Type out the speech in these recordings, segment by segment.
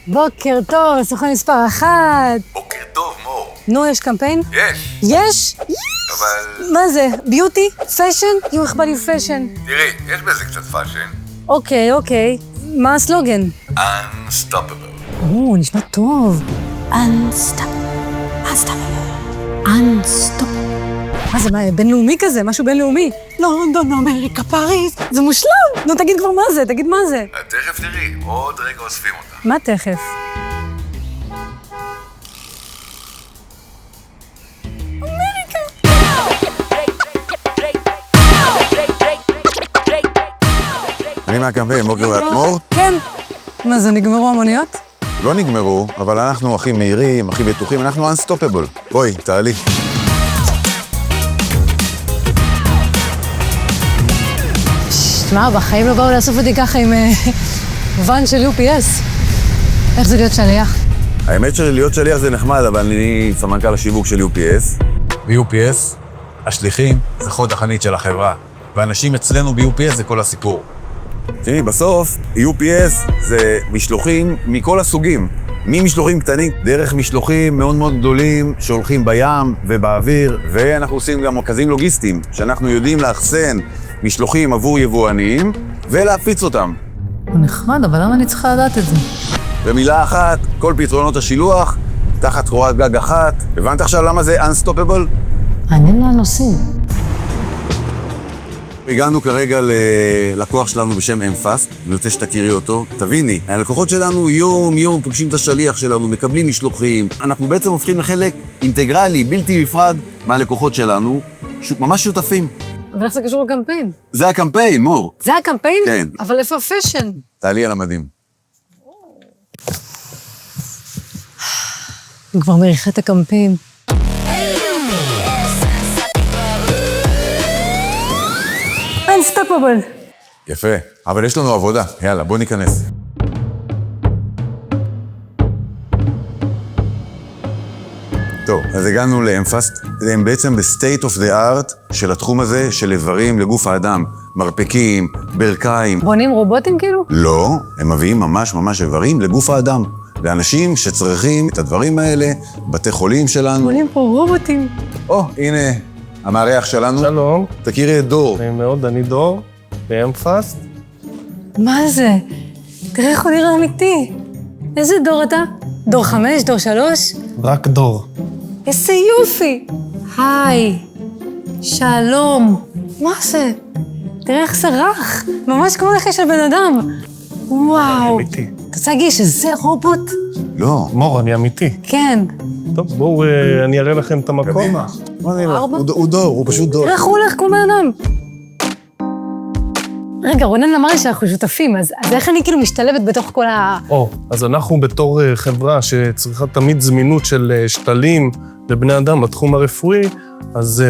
בוקר טוב, סוכן מספר 1. בוקר טוב, מור. נו, יש קמפיין? יש. יש? אבל... מה זה? ביוטי? פשן? יו, איך בא לי פשן? תראי, יש בזה קצת פאשן. אוקיי. מה הסלוגן? Unstoppable. נשמע טוב. Unstoppable. מה זה, מה, בינלאומי כזה? משהו בינלאומי? לונדון, אמריקה, פריז. זה מושלם. נו, תגיד כבר מה זה, תגיד מה זה. תכף תראי, עוד רגע אוספים אותה. מה תכף? אני מהקמפיין, בוקר ואת מור? כן. מה זה, נגמרו המוניות? לא נגמרו, אבל אנחנו הכי מהירים, הכי בטוחים, אנחנו Unstoppable. בואי, תעלי. שמע, בחיים לא באו לאסוף אותי ככה עם ואן של UPS. איך זה להיות שליח? האמת שלהיות שליח זה נחמד, אבל אני סמנכ"ל השיווק של UPS. ב-UPS, השליחים זה חוד החנית של החברה, ואנשים אצלנו ב-UPS זה כל הסיפור. תראי, בסוף, UPS זה משלוחים מכל הסוגים. ממשלוחים קטנים, דרך משלוחים מאוד מאוד גדולים שהולכים בים ובאוויר, ואנחנו עושים גם מרכזים לוגיסטיים, שאנחנו יודעים לאחסן משלוחים עבור יבואנים ולהפיץ אותם. נחמד, אבל למה אני צריכה לדעת את זה? במילה אחת, כל פתרונות השילוח, תחת קורת גג אחת. הבנת עכשיו למה זה Unstoppable? מעניין לאן נוסעים. הגענו כרגע ללקוח שלנו בשם אמפסט, אני רוצה שתכירי אותו. תביני, הלקוחות שלנו יום פוגשים את השליח שלנו, מקבלים משלוחים. אנחנו בעצם הופכים לחלק אינטגרלי, בלתי נפרד מהלקוחות שלנו, ממש שותפים. אבל איך זה קשור לקמפיין? זה הקמפיין, מור. זה הקמפיין? כן. אבל איפה הפשן? תעלי על המדים. אני כבר מריחה את הקמפיין. Unstoppable. יפה, אבל יש לנו עבודה. יאללה, בוא ניכנס. טוב, אז הגענו לאמפסט. הם בעצם ב-state of the art של התחום הזה של איברים לגוף האדם. מרפקים, ברכיים. בונים רובוטים כאילו? לא, הם מביאים ממש איברים לגוף האדם. לאנשים שצריכים את הדברים האלה, בתי חולים שלנו. בונים פה רובוטים. הנה, המארח שלנו. שלום. תכירי את דור. נעים מאוד, אני דור, באמפסט. מה זה? תראה איך הוא נראה אמיתי. איזה דור אתה? דור 5? דור 3? רק דור. איזה יופי! היי, שלום. מה זה? תראה איך זה רך, ממש כמו נכה של בן אדם. וואו. אמיתי. אתה רוצה להגיד שזה רובוט? לא. מור, אני אמיתי. כן. טוב, בואו אני אראה לכם את המקום. קדימה. מה נראה? ארבע? הוא דור, הוא פשוט דור. תראה איך הוא הולך כמו בן אדם. רגע, רונן אמר לי שאנחנו שותפים, אז איך אני כאילו משתלבת בתוך כל אז אנחנו בתור חברה שצריכה תמיד זמינות של שתלים לבני אדם בתחום הרפואי, אז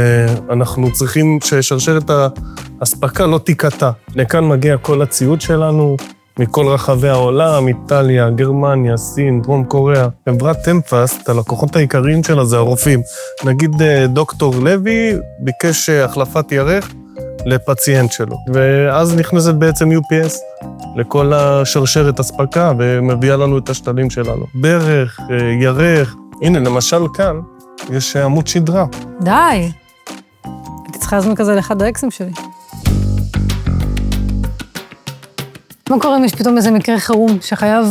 אנחנו צריכים ששרשרת האספקה לא תיקטע. לכאן מגיע כל הציוד שלנו, מכל רחבי העולם, איטליה, גרמניה, סין, דרום קוריאה. חברת אמפסט, הלקוחות העיקריים שלה זה הרופאים. נגיד דוקטור לוי ביקש החלפת ירך לפציינט שלו. ואז נכנסת בעצם UPS לכל השרשרת אספקה ומביאה לנו את השתלים שלנו. ברך, ירך. הנה, למשל כאן יש עמוד שדרה. די. הייתי צריכה להזמין כזה לאחד האקסים שלי. מה קורה אם יש פתאום איזה מקרה חירום שחייב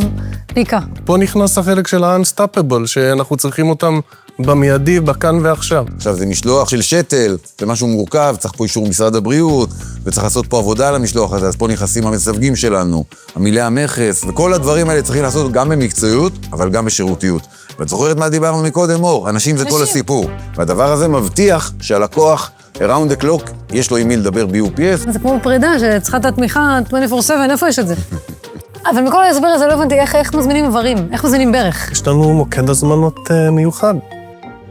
פיקה? פה נכנס החלק של ה-Unstoppable, שאנחנו צריכים אותם במיידי, בכאן ועכשיו. עכשיו, זה משלוח של שתל, זה משהו מורכב, צריך פה אישור משרד הבריאות, וצריך לעשות פה עבודה על המשלוח הזה, אז פה נכנסים המסווגים שלנו, המילי המכס, וכל הדברים האלה צריכים לעשות גם במקצועיות, אבל גם בשירותיות. ואת זוכרת מה דיברנו מקודם, מור? אנשים זה כל הסיפור. והדבר הזה מבטיח שהלקוח, around the clock, יש לו עם מי לדבר ב-UPS. זה כמו פרידה שצריכה את התמיכה 24/7, איפה יש את זה? אבל מכל ההסבר הזה לא הבנתי איך מזמינים איברים, איך מזמינים ברך. יש לנו מוקד הזמנות מיוחד.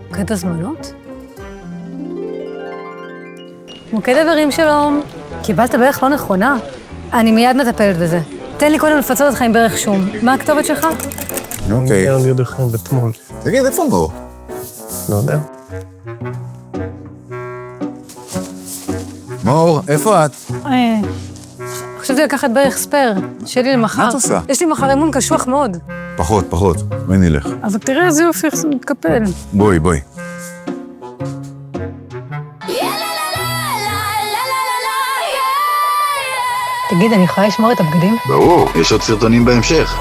מוקד הזמנות? מוקד איברים שלום. קיבלת ברך לא נכונה? אני מיד מטפלת בזה. תן לי קודם לפצות אותך עם ברך שום. מה הכתובת שלך? אוקיי. אני יודעכם אתמול. תגיד, איפה מור? לא יודע. מור, איפה את? חשבתי לקחת ברך ספייר, שלי למחר. מה את עושה? יש לי מחר אימון קשוח מאוד. פחות. בואי נלך. אבל תראה איזה יופי, איך זה מתקפל. בואי. תגיד, אני יכולה לשמור את הבגדים? ברור, יש עוד סרטונים בהמשך.